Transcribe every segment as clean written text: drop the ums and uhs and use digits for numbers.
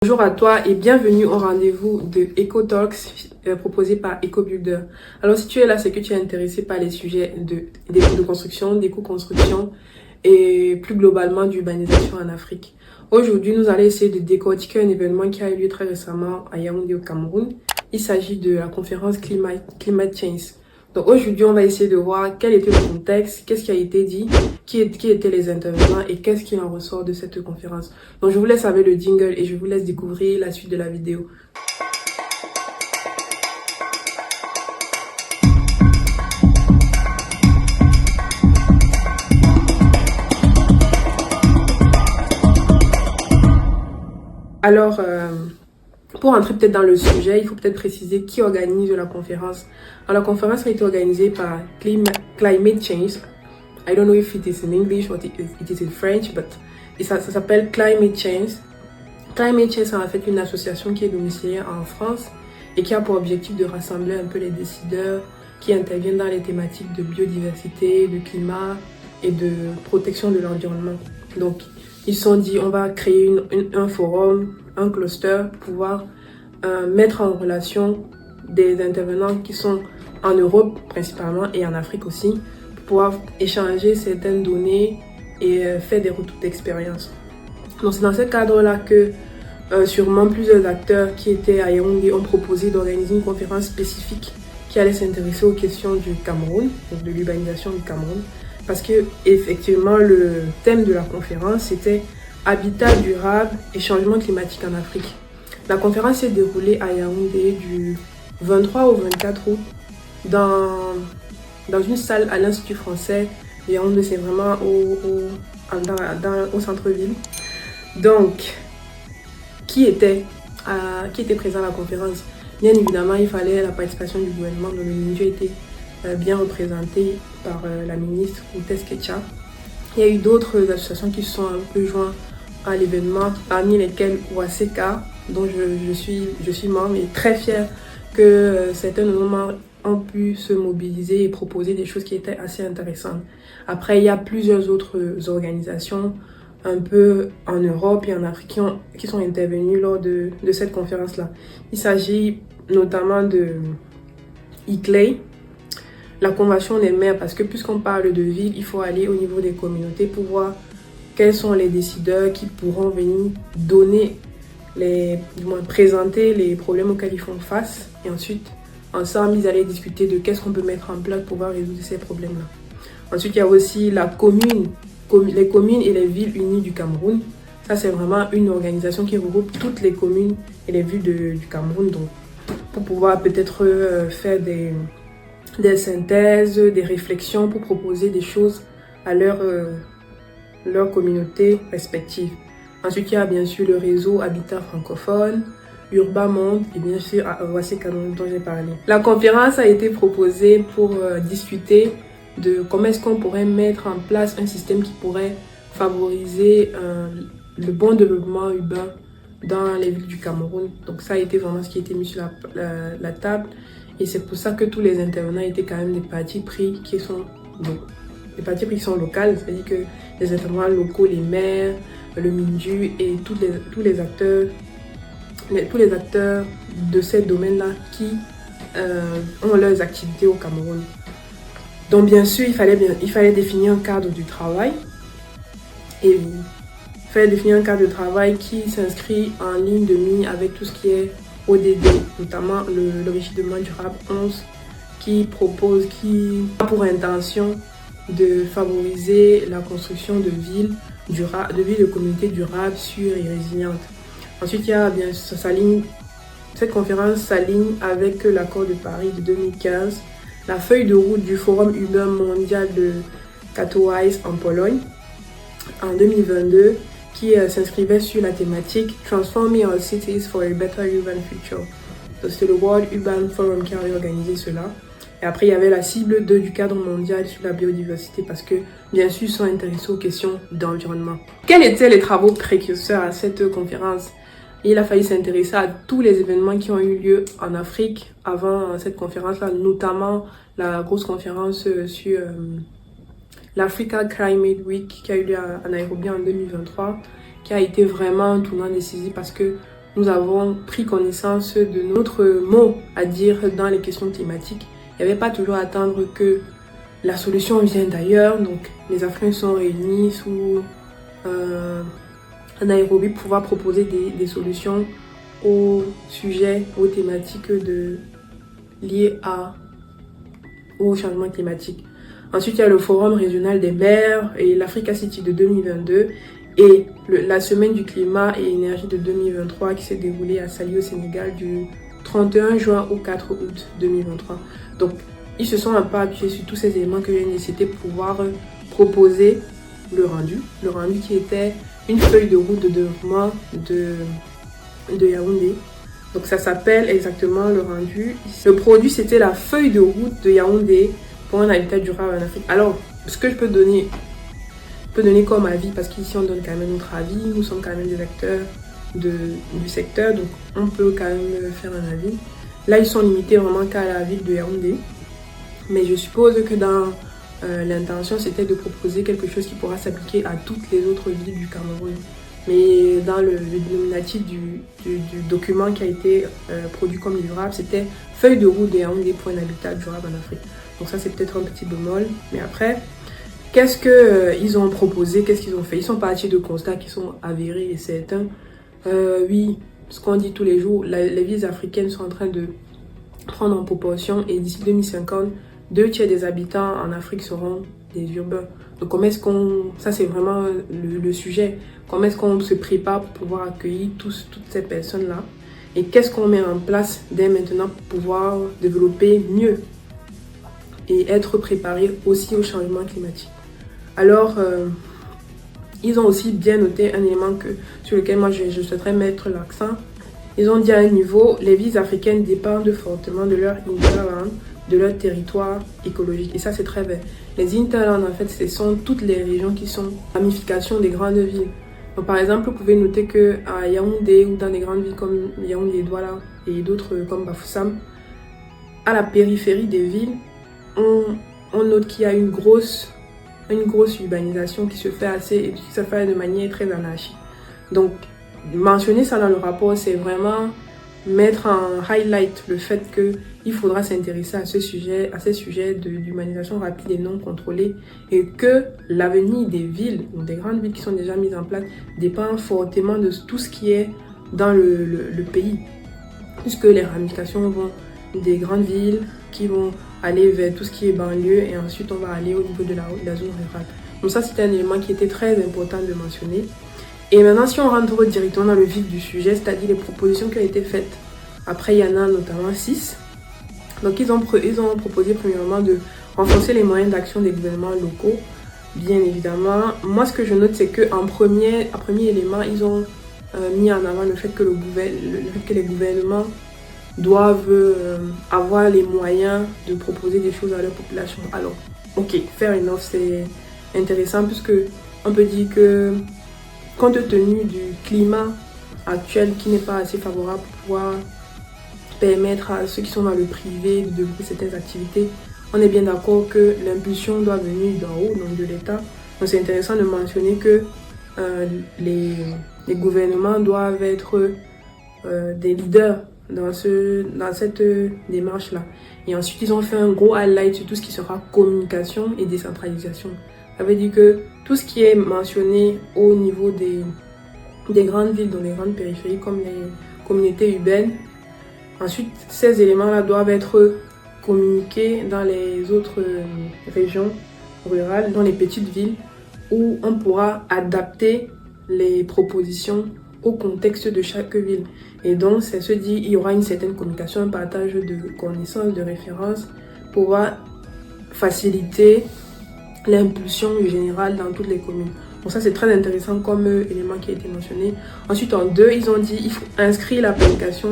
Bonjour à toi et bienvenue au rendez-vous de EcoTalks proposé par EcoBuilder. Alors si tu es là, c'est que tu es intéressé par les sujets de construction, d'éco-construction et plus globalement d'urbanisation en Afrique. Aujourd'hui, nous allons essayer de décortiquer un événement qui a eu lieu très récemment à Yaoundé au Cameroun. Il s'agit de la conférence Climate Change. Donc aujourd'hui, on va essayer de voir quel était le contexte, qu'est-ce qui a été dit, qui étaient les intervenants et qu'est-ce qu'il en ressort de cette conférence. Donc je vous laisse avec le jingle et je vous laisse découvrir la suite de la vidéo. Alors, pour entrer peut-être dans le sujet, il faut peut-être préciser qui organise la conférence. Alors, la conférence a été organisée par Climate Change. I don't know if it is in English or it is in French, but ça s'appelle Climate Change. Climate Change, c'est en fait une association qui est domiciliée en France et qui a pour objectif de rassembler un peu les décideurs qui interviennent dans les thématiques de biodiversité, de climat et de protection de l'environnement. Donc, ils se sont dit, on va créer un forum, un cluster pour pouvoir mettre en relation des intervenants qui sont en Europe principalement et en Afrique aussi, pour pouvoir échanger certaines données et faire des retours d'expérience. Donc c'est dans ce cadre-là que sûrement plusieurs acteurs qui étaient à Yaoundé ont proposé d'organiser une conférence spécifique qui allait s'intéresser aux questions du Cameroun, donc de l'urbanisation du Cameroun. Parce que effectivement le thème de la conférence c'était habitat durable et changement climatique en Afrique. La conférence s'est déroulée à Yaoundé du 23 au 24 août dans une salle à l'Institut français. Yaoundé, c'est vraiment au centre-ville. Donc, qui était présent à la conférence? Bien évidemment, il fallait la participation du gouvernement, dont le Niger était bien représenté par la ministre Outes Ketcha. Il y a eu d'autres associations qui se sont un peu jointes à l'événement, parmi lesquelles Ouaseka, dont je suis membre et très fière que certains moments ont pu se mobiliser et proposer des choses qui étaient assez intéressantes. Après, il y a plusieurs autres organisations un peu en Europe et en Afrique qui sont intervenues lors de cette conférence-là. Il s'agit notamment de ICLEI, la convention des maires, parce que puisqu'on parle de ville, il faut aller au niveau des communautés pour voir quels sont les décideurs qui pourront venir présenter les problèmes auxquels ils font face. Et ensuite, ensemble, ils allaient discuter de qu'est-ce qu'on peut mettre en place pour pouvoir résoudre ces problèmes-là. Ensuite, il y a aussi les communes et les villes unies du Cameroun. Ça, c'est vraiment une organisation qui regroupe toutes les communes et les villes du Cameroun. Donc, pour pouvoir peut-être faire des synthèses, des réflexions pour proposer des choses à leur communauté respective. Ensuite, il y a bien sûr le réseau Habitat francophone, Urbamonde et bien sûr Ouaseka dont j'ai parlé. La conférence a été proposée pour discuter de comment est-ce qu'on pourrait mettre en place un système qui pourrait favoriser le bon développement urbain dans les villes du Cameroun. Donc ça a été vraiment ce qui a été mis sur la table. Et c'est pour ça que tous les intervenants étaient quand même des partis pris qui sont locales, c'est-à-dire que les intervenants locaux, les maires, le MINDU et tous les acteurs de ces domaines-là qui ont leurs activités au Cameroun. Donc bien sûr, il fallait définir un cadre du travail. Et il fallait définir un cadre de travail qui s'inscrit en ligne de mire avec tout ce qui est ODD, notamment le régime durable 11, qui a pour intention de favoriser la construction de villes de communautés durables, sûres et résilientes. Ensuite, cette conférence s'aligne avec l'accord de Paris de 2015, la feuille de route du Forum urbain mondial de Katowice en Pologne en 2022, qui s'inscrivait sur la thématique Transforming Our Cities for a Better Urban Future. Donc c'est le World Urban Forum qui avait organisé cela. Et après, il y avait la cible 2 du cadre mondial sur la biodiversité parce que, bien sûr, ils sont intéressés aux questions d'environnement. Quels étaient les travaux précurseurs à cette conférence? Il a fallu s'intéresser à tous les événements qui ont eu lieu en Afrique avant cette conférence-là, notamment la grosse conférence sur l'Africa Climate Week qui a eu lieu à Nairobi en 2023, qui a été vraiment un tournant décisif parce que nous avons pris connaissance de notre mot à dire dans les questions climatiques. Il n'y avait pas toujours à attendre que la solution vienne d'ailleurs. Donc les Africains sont réunis sous un Nairobi pour pouvoir proposer des solutions aux sujets, aux thématiques liées au changement climatique. Ensuite, il y a le Forum régional des mers et l'Africa City de 2022 et la Semaine du climat et énergie de 2023 qui s'est déroulée à Saly au Sénégal du 31 juin au 4 août 2023. Donc, ils se sont un peu appuyés sur tous ces éléments que j'ai nécessité pour pouvoir proposer le rendu qui était une feuille de route de développement de Yaoundé. Donc ça s'appelle exactement le rendu. Le produit, c'était la feuille de route de Yaoundé pour un habitat durable en Afrique. Alors, ce que je peux donner comme avis, parce qu'ici on donne quand même notre avis, nous sommes quand même des acteurs du secteur, donc on peut quand même faire un avis. Là, ils sont limités vraiment qu'à la ville de Yaoundé. Mais je suppose que dans l'intention, c'était de proposer quelque chose qui pourra s'appliquer à toutes les autres villes du Cameroun. Mais dans le dénominatif du document qui a été produit comme livrable, c'était feuille de route de Yaoundé pour un habitat durable en Afrique. Donc ça, c'est peut-être un petit bémol. Mais après, qu'est-ce qu'ils ont proposé, qu'est-ce qu'ils ont fait? Ils sont partis de constats qui sont avérés et certains. Oui, ce qu'on dit tous les jours, les villes africaines sont en train de prendre en proportion et d'ici 2050, 2/3 des habitants en Afrique seront des urbains. Donc comment est-ce ça c'est vraiment le sujet, comment est-ce qu'on se prépare pour pouvoir accueillir toutes ces personnes-là et qu'est-ce qu'on met en place dès maintenant pour pouvoir développer mieux et être préparé aussi au changement climatique. Alors, ils ont aussi bien noté un élément sur lequel moi je souhaiterais mettre l'accent. Ils ont dit à un niveau, les villes africaines dépendent fortement de leur hinterland, de leur territoire écologique. Et ça, c'est très vrai. Les hinterlands, en fait, ce sont toutes les régions qui sont ramifications des grandes villes. Donc, par exemple, vous pouvez noter qu'à Yaoundé ou dans des grandes villes comme Yaoundé et Douala et d'autres comme Bafoussam, à la périphérie des villes, on note qu'il y a une grosse urbanisation qui se fait de manière très anarchique. Donc, mentionner ça dans le rapport, c'est vraiment mettre en highlight le fait qu'il faudra s'intéresser à ces sujets d'urbanisation rapide et non contrôlée et que l'avenir des villes, des grandes villes qui sont déjà mises en place, dépend fortement de tout ce qui est dans le pays. Puisque les ramifications vont des grandes villes qui vont aller vers tout ce qui est banlieue et ensuite on va aller au niveau de la zone rurale. Donc ça, c'était un élément qui était très important de mentionner. Et maintenant, si on rentre directement dans le vif du sujet, c'est-à-dire les propositions qui ont été faites. Après, il y en a notamment 6. Donc, ils ont proposé premièrement de renforcer les moyens d'action des gouvernements locaux, bien évidemment. Moi, ce que je note, c'est qu'en premier élément, ils ont mis en avant le fait que les gouvernements doivent avoir les moyens de proposer des choses à leur population. Alors, ok, fair enough, c'est intéressant puisque on peut dire que compte tenu du climat actuel qui n'est pas assez favorable pour pouvoir permettre à ceux qui sont dans le privé de développer certaines activités, on est bien d'accord que l'impulsion doit venir d'en haut, donc de l'État. Donc c'est intéressant de mentionner que les gouvernements doivent être des leaders dans cette démarche-là. Et ensuite, ils ont fait un gros highlight sur tout ce qui sera communication et décentralisation. Ça veut dire que tout ce qui est mentionné au niveau des grandes villes, dans les grandes périphéries, comme les communautés urbaines, ensuite, ces éléments-là doivent être communiqués dans les autres régions rurales, dans les petites villes, où on pourra adapter les propositions au contexte de chaque ville. Et donc, c'est se dit, il y aura une certaine communication, un partage de connaissances, de références, pour faciliter l'impulsion générale dans toutes les communes. Donc ça, c'est très intéressant comme élément qui a été mentionné. Ensuite, en 2, ils ont dit il faut inscrire la planification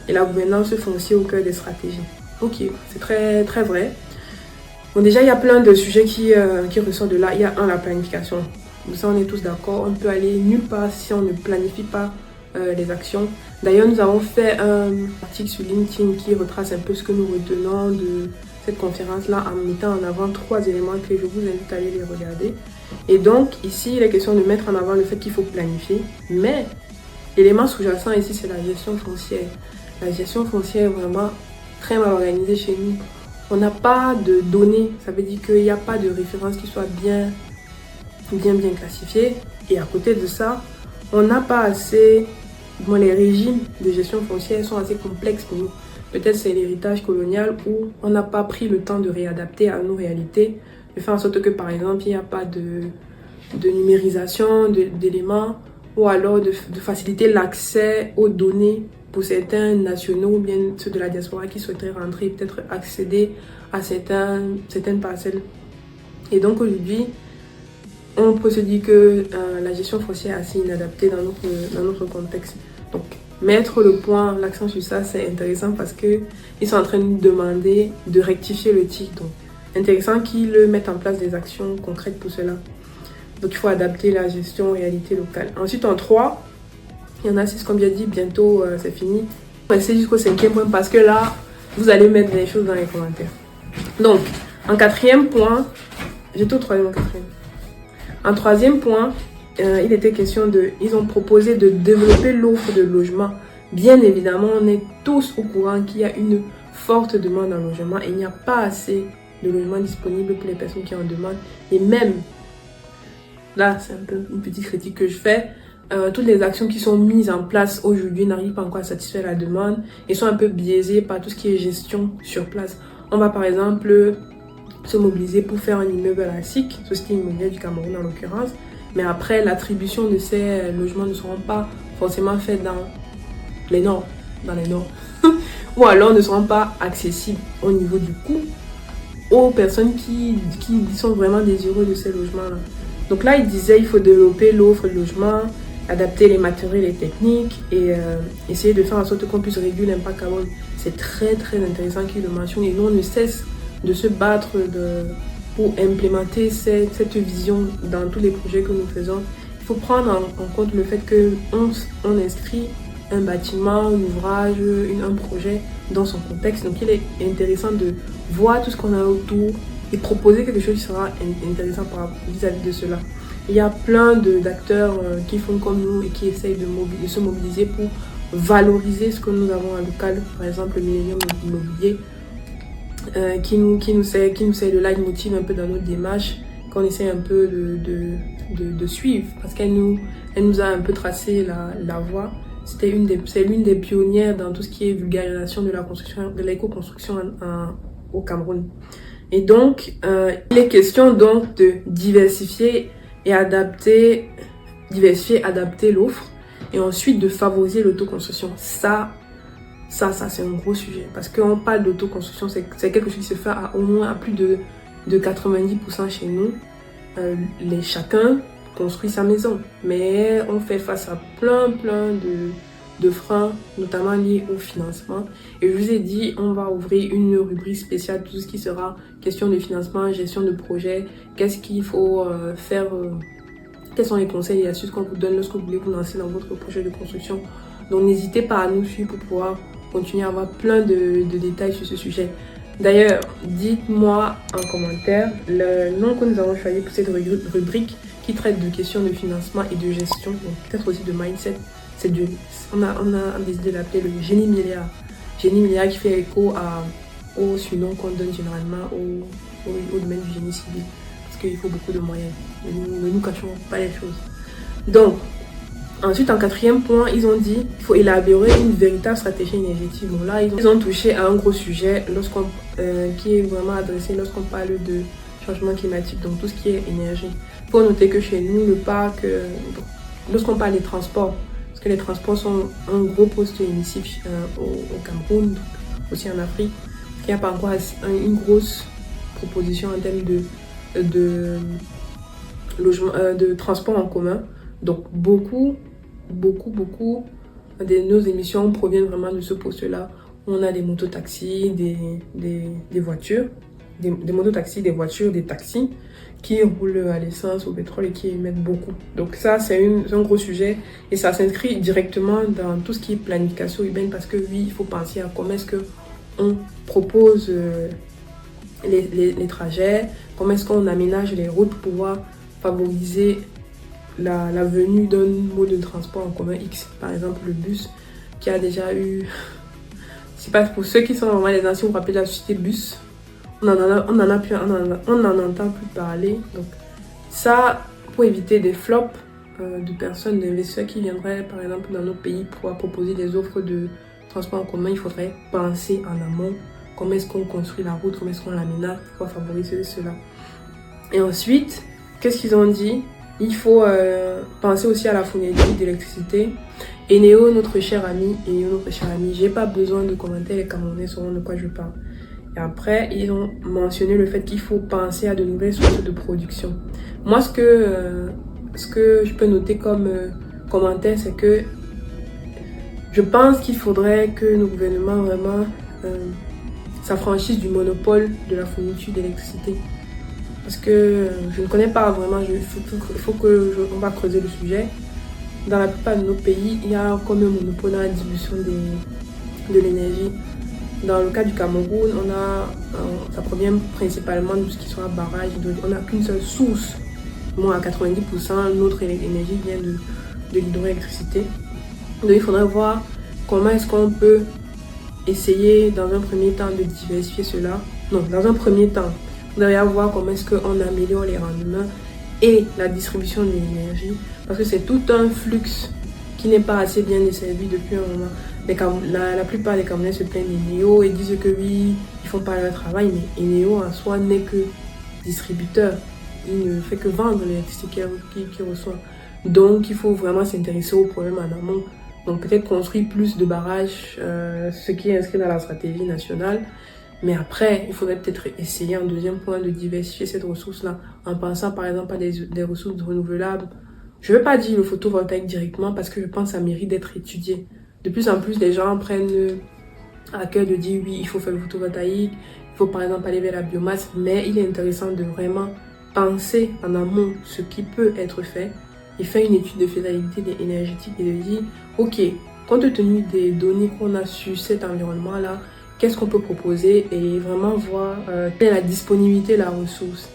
et la gouvernance foncière au cœur des stratégies. Ok, c'est très, très vrai. Bon, déjà, il y a plein de sujets qui ressortent de là. Il y a la planification. Ça, on est tous d'accord. On ne peut aller nulle part si on ne planifie pas les actions. D'ailleurs, nous avons fait un article sur LinkedIn qui retrace un peu ce que nous retenons de cette conférence-là en mettant en avant 3 éléments que je vous invite à aller les regarder. Et donc, ici, il est question de mettre en avant le fait qu'il faut planifier, mais L'élément sous-jacent ici, c'est la gestion foncière. La gestion foncière est vraiment très mal organisée chez nous. On n'a pas de données, ça veut dire qu'il n'y a pas de référence qui soit bien classifiée. Et à côté de ça, on n'a pas assez... Bon, les régimes de gestion foncière sont assez complexes pour nous. Peut-être c'est l'héritage colonial où on n'a pas pris le temps de réadapter à nos réalités, de faire en sorte que par exemple il n'y a pas de numérisation d'éléments ou alors de faciliter l'accès aux données pour certains nationaux ou bien ceux de la diaspora qui souhaiteraient rentrer et peut-être accéder à certaines parcelles. Et donc aujourd'hui, on peut se dire que la gestion foncière est assez inadaptée dans notre contexte. Donc, mettre l'accent sur ça, c'est intéressant parce qu'ils sont en train de nous demander de rectifier le tic. Donc, intéressant qu'ils mettent en place des actions concrètes pour cela. Donc, il faut adapter la gestion aux réalités locales. Ensuite, en 3, il y en a 6, comme j'ai dit, bientôt c'est fini. On va rester jusqu'au 5e point parce que là, vous allez mettre des choses dans les commentaires. Donc, en 4e point, j'étais au 3e ou 4e. En 3e point, il était question ils ont proposé de développer l'offre de logement. Bien évidemment, on est tous au courant qu'il y a une forte demande en logement et il n'y a pas assez de logements disponibles pour les personnes qui en demandent. Et même, là, c'est un peu une petite critique que je fais, toutes les actions qui sont mises en place aujourd'hui n'arrivent pas encore à satisfaire la demande et sont un peu biaisées par tout ce qui est gestion sur place. On va par exemple se mobiliser pour faire un immeuble à la SIC, Société immobilière du Cameroun en l'occurrence, mais après l'attribution de ces logements ne seront pas forcément faits dans les normes, ou alors ne seront pas accessibles au niveau du coût aux personnes qui sont vraiment désireux de ces logements-là. Donc là, il disait qu'il faut développer l'offre de logement, adapter les matériels et les techniques et essayer de faire en sorte qu'on puisse réduire l'impact carbone. C'est très très intéressant qu'il le mentionne et nous on ne cesse de se battre pour implémenter cette vision dans tous les projets que nous faisons. Il faut prendre en compte le fait qu'on inscrit un bâtiment, un ouvrage, un projet dans son contexte. Donc il est intéressant de voir tout ce qu'on a autour et proposer quelque chose qui sera intéressant vis-à-vis de cela. Il y a plein d'acteurs qui font comme nous et qui essayent de se mobiliser pour valoriser ce que nous avons en local. Par exemple, le Millennium Immobilier qui nous sert de leitmotiv un peu dans notre démarche, qu'on essaie un peu de suivre parce qu'elle nous a un peu tracé la voie. C'est l'une des pionnières dans tout ce qui est vulgarisation de la construction, de l'éco-construction au Cameroun. Et donc, il est question donc de diversifier, adapter l'offre et ensuite de favoriser l'autoconstruction. Ça c'est un gros sujet parce qu'on parle d'autoconstruction, c'est quelque chose qui se fait au moins à plus de 90% chez nous. Chacun construit sa maison, mais on fait face à plein de freins, notamment liés au financement. Et je vous ai dit, on va ouvrir une rubrique spéciale, tout ce qui sera question de financement, gestion de projet, qu'est-ce qu'il faut faire, quels sont les conseils et astuces qu'on vous donne lorsque vous voulez vous lancer dans votre projet de construction. Donc n'hésitez pas à nous suivre pour pouvoir continuer à avoir plein de détails sur ce sujet. D'ailleurs, dites-moi en commentaire le nom que nous avons choisi pour cette rubrique qui traite de questions de financement et de gestion, peut-être aussi de mindset. On a décidé de l'appeler le génie milliard. Génie milliard qui fait écho au surnom qu'on donne généralement au domaine du génie civil. Parce qu'il faut beaucoup de moyens. Ne nous cachons pas les choses. Donc, ensuite, en 4e point, ils ont dit qu'il faut élaborer une véritable stratégie énergétique. Bon, là, ils ont touché à un gros sujet qui est vraiment adressé lorsqu'on parle de changement climatique, donc tout ce qui est énergie. Il faut noter que chez nous, le parc, lorsqu'on parle des transports, parce que les transports sont un gros poste émissif au Cameroun, aussi en Afrique, il n'y a pas encore une grosse proposition en termes de transport en commun. Donc beaucoup de nos émissions proviennent vraiment de ce poste-là. On a des mototaxis, des voitures, des mototaxis, des voitures, des taxis qui roulent à l'essence, au pétrole et qui émettent beaucoup. Donc ça, c'est un gros sujet et ça s'inscrit directement dans tout ce qui est planification urbaine parce que oui, il faut penser à comment est-ce qu'on propose les trajets, comment est-ce qu'on aménage les routes pour pouvoir favoriser la venue d'un mode de transport en commun X, par exemple le bus, qui a déjà eu... C'est pas pour ceux qui sont vraiment les anciens, vous vous rappelez de la société bus, on en entend plus parler. Donc ça, pour éviter des flops de personnes, d'investisseurs qui viendraient par exemple dans nos pays pour proposer des offres de transport en commun, il faudrait penser en amont comment est-ce qu'on construit la route, comment est-ce qu'on l'aménage pour favoriser cela. Et ensuite, qu'est-ce qu'ils ont dit? Il faut penser aussi à la fourniture d'électricité. Eneo, notre cher ami, j'ai pas besoin de commenter, les Camerounais sauront de quoi je parle. Et après, ils ont mentionné le fait qu'il faut penser à de nouvelles sources de production. Moi, ce que je peux noter comme commentaire, c'est que je pense qu'il faudrait que nos gouvernements vraiment s'affranchissent du monopole de la fourniture d'électricité. Parce que je ne connais pas vraiment, on va creuser le sujet. Dans la plupart de nos pays, il y a comme un monopole dans la distribution de l'énergie. Dans le cas du Cameroun, ça provient principalement de ce qui sera barrage. On n'a qu'une seule source. Moi, à 90%, notre énergie vient de l'hydroélectricité. Donc il faudrait voir comment est-ce qu'on peut essayer dans un premier temps de diversifier cela. Non, dans un premier temps, il faudrait voir comment est-ce qu'on améliore les rendements et la distribution de l'énergie. Parce que c'est tout un flux qui n'est pas assez bien desservi depuis un moment. La plupart des Camerounais se plaignent d'Eneo et disent que oui, ils font pas leur travail, mais Eneo en soi n'est que distributeur. Il ne fait que vendre l'électricité qu'il reçoit. Donc il faut vraiment s'intéresser au problème en amont. Donc peut-être construire plus de barrages, ce qui est inscrit dans la stratégie nationale. Mais après, il faudrait peut-être essayer en deuxième point de diversifier cette ressource-là en pensant par exemple à des ressources renouvelables. Je ne veux pas dire le photovoltaïque directement parce que je pense que ça mérite d'être étudié. De plus en plus, les gens prennent à cœur de dire oui, il faut faire le photovoltaïque, il faut par exemple aller vers la biomasse, mais il est intéressant de vraiment penser en amont ce qui peut être fait et faire une étude de faisabilité énergétique et de dire ok, compte tenu des données qu'on a sur cet environnement-là, qu'est-ce qu'on peut proposer et vraiment voir quelle est la disponibilité de la ressource.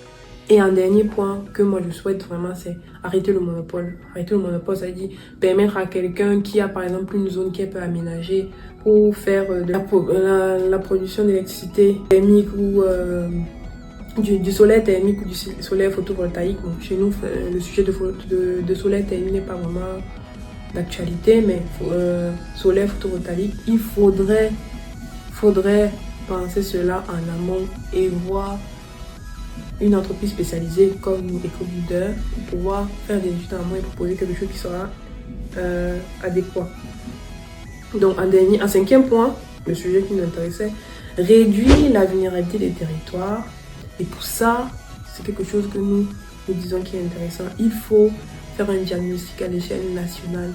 Et un dernier point que moi je souhaite vraiment, c'est arrêter le monopole. Arrêter le monopole, ça veut dire permettre à quelqu'un qui a par exemple une zone qui est peu aménagée pour faire de la production d'électricité thermique ou du solaire thermique ou du solaire photovoltaïque. Donc chez nous, le sujet de solaire thermique n'est pas vraiment d'actualité, mais solaire photovoltaïque, il faudrait penser cela en amont et voir une entreprise spécialisée comme EcoBuilder pour pouvoir faire des études en amont et proposer quelque chose qui sera adéquat. Donc un cinquième point, le sujet qui nous intéressait, réduire la vulnérabilité des territoires. Et pour ça, c'est quelque chose que nous disons qui est intéressant. Il faut faire un diagnostic à l'échelle nationale.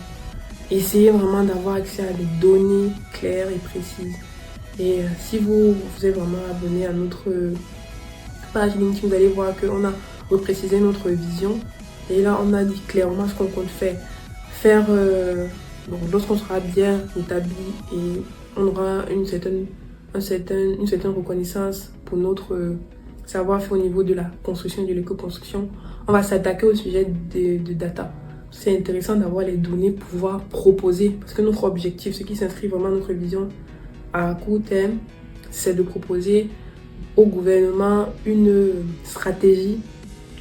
Essayez vraiment d'avoir accès à des données claires et précises. Et si vous êtes vraiment abonné à notre page LinkedIn, vous allez voir qu'on a reprécisé notre vision. Et là, on a dit clairement ce qu'on compte faire. Donc, lorsqu'on sera bien établi et on aura une certaine reconnaissance pour notre savoir-faire au niveau de la construction et de l'éco-construction, on va s'attaquer au sujet de data. C'est intéressant d'avoir les données pour pouvoir proposer. Parce que notre objectif, ce qui s'inscrit vraiment dans notre vision à court terme, c'est de proposer au gouvernement une stratégie,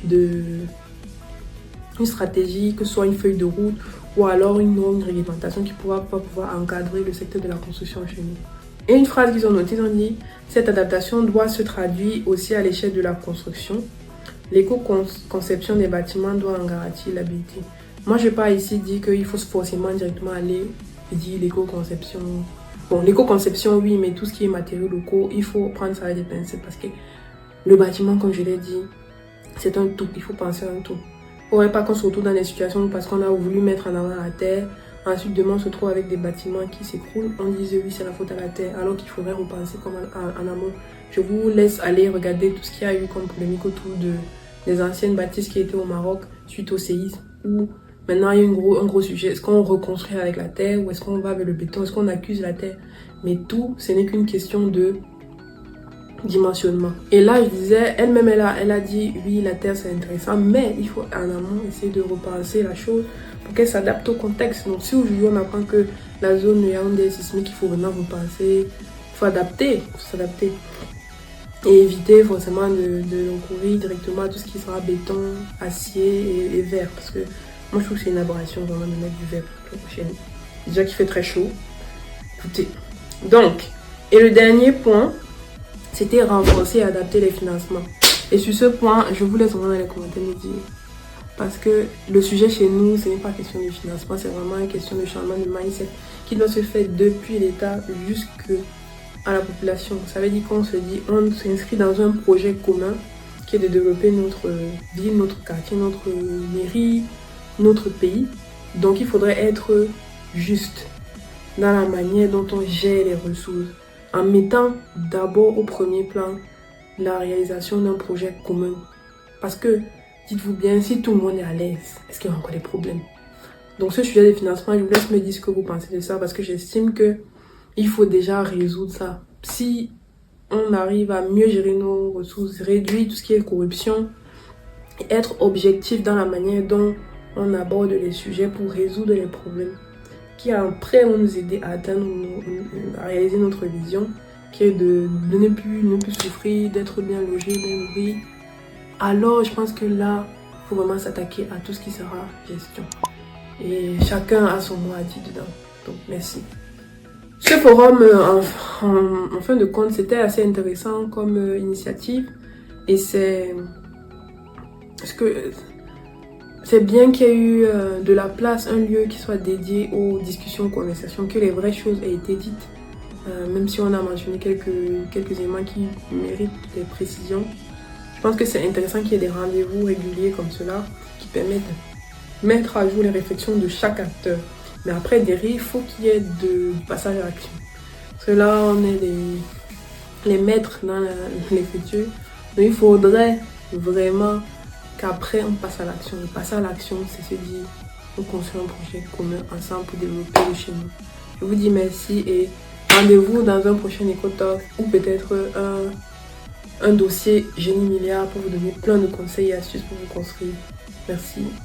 que ce soit une feuille de route ou alors une norme de réglementation qui pourra pouvoir encadrer le secteur de la construction chez nous. Et une phrase qu'ils ont notée, ils ont dit « Cette adaptation doit se traduire aussi à l'échelle de la construction. L'éco-conception des bâtiments doit en garantir l'habilité. » Moi, je ne vais pas ici dire qu'il faut forcément directement aller et dire l'éco-conception. Bon, l'éco-conception, oui, mais tout ce qui est matériaux locaux, il faut prendre ça avec des pincettes parce que le bâtiment, comme je l'ai dit, c'est un tout. Il faut penser à un tout. Il ne faudrait pas qu'on se retrouve dans des situations où parce qu'on a voulu mettre en avant la terre, ensuite demain on se trouve avec des bâtiments qui s'écroulent. On disait oui, c'est la faute à la terre, alors qu'il faudrait repenser comme en amont. Je vous laisse aller regarder tout ce qu'il y a eu comme polémique autour des anciennes bâtisses qui étaient au Maroc suite au séisme. Où maintenant il y a un gros sujet. Est-ce qu'on reconstruit avec la terre ou est-ce qu'on va avec le béton? Est-ce qu'on accuse la terre? Mais tout, ce n'est qu'une question de dimensionnement. Et là, je disais, elle-même, elle a dit, oui, la Terre, c'est intéressant, mais il faut en amont essayer de repenser la chose pour qu'elle s'adapte au contexte. Donc, si aujourd'hui, on apprend que la zone de Yaoundé est sismique, il faut vraiment repenser, il faut adapter, il faut s'adapter. Et éviter forcément de recourir directement à tout ce qui sera béton, acier et verre. Parce que moi, je trouve que c'est une aberration vraiment de mettre du verre pour la prochaine. Déjà qu'il fait très chaud. Écoutez. Donc, et le dernier point, c'était renforcer et adapter les financements. Et sur ce point, je vous laisse vraiment dans les commentaires me dire. Parce que le sujet chez nous, ce n'est pas question de financement, c'est vraiment une question de changement de mindset qui doit se faire depuis l'État jusqu'à la population. Ça veut dire qu'on se dit, on s'inscrit dans un projet commun qui est de développer notre ville, notre quartier, notre mairie, notre pays. Donc il faudrait être juste dans la manière dont on gère les ressources, en mettant d'abord au premier plan la réalisation d'un projet commun. Parce que, dites-vous bien, si tout le monde est à l'aise, est-ce qu'il y a encore des problèmes? Donc ce sujet des financements, je vous laisse me dire ce que vous pensez de ça, parce que j'estime que il faut déjà résoudre ça. Si on arrive à mieux gérer nos ressources, réduire tout ce qui est corruption, et être objectif dans la manière dont on aborde les sujets pour résoudre les problèmes, qui après vont nous aider à atteindre, à réaliser notre vision, qui est de ne plus souffrir, d'être bien logé, bien nourri. Alors je pense que là, il faut vraiment s'attaquer à tout ce qui sera gestion. Et chacun a son mot à dire dedans. Donc merci. Ce forum, en fin de compte, c'était assez intéressant comme initiative. Et c'est bien qu'il y ait eu de la place, un lieu qui soit dédié aux discussions, aux conversations, que les vraies choses aient été dites. Même si on a mentionné quelques éléments qui méritent des précisions. Je pense que c'est intéressant qu'il y ait des rendez-vous réguliers comme cela qui permettent de mettre à jour les réflexions de chaque acteur. Mais après, derrière, il faut qu'il y ait du passage à l'action. Parce que là, on est les maîtres dans l'écriture. Donc il faudrait vraiment qu'après, on passe à l'action. Et passer à l'action, c'est se dire, on construit un projet commun ensemble pour développer le chez nous. Je vous dis merci et rendez-vous dans un prochain éco-talk ou peut-être un dossier génie milliard pour vous donner plein de conseils et astuces pour vous construire. Merci.